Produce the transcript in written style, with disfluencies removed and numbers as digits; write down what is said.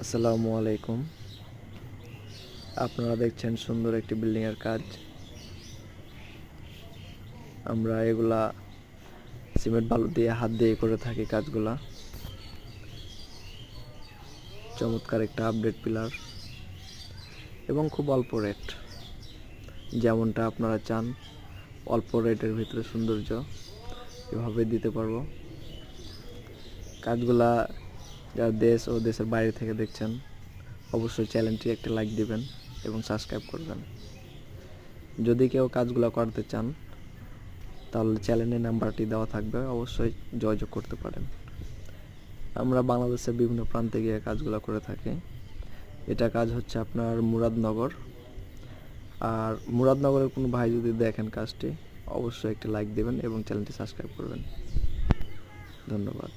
আসসালামু আলাইকুম। আপনারা দেখছেন সুন্দর একটি বিল্ডিংয়ের কাজ। আমরা এগুলা সিমেন্ট বালু দিয়ে হাত দিয়ে করে থাকি কাজগুলা। চমৎকার একটা আপডেট পিলার এবং খুব অল্প রেট, যেমনটা আপনারা চান অল্প রেটের ভিতরে সৌন্দর্য এভাবে দিতে পারবো। কাজগুলা যারা দেশ ও দেশের বাইরে থেকে দেখছেন অবশ্যই চ্যানেলটি একটা লাইক দিবেন এবং সাবস্ক্রাইব করবেন। যদি কেউ কাজগুলো করতে চান তাহলে চ্যানেলের নাম্বারটি দেওয়া থাকবে, অবশ্যই যোগাযোগ করতে পারেন। আমরা বাংলাদেশের বিভিন্ন প্রান্তে গিয়ে কাজগুলো করে থাকি। এটা কাজ হচ্ছে আপনার মুরাদনগর। আর মুরাদনগরের কোনো ভাই যদি দেখেন কাজটি, অবশ্যই একটি লাইক দেবেন এবং চ্যানেলটি সাবস্ক্রাইব করবেন। ধন্যবাদ।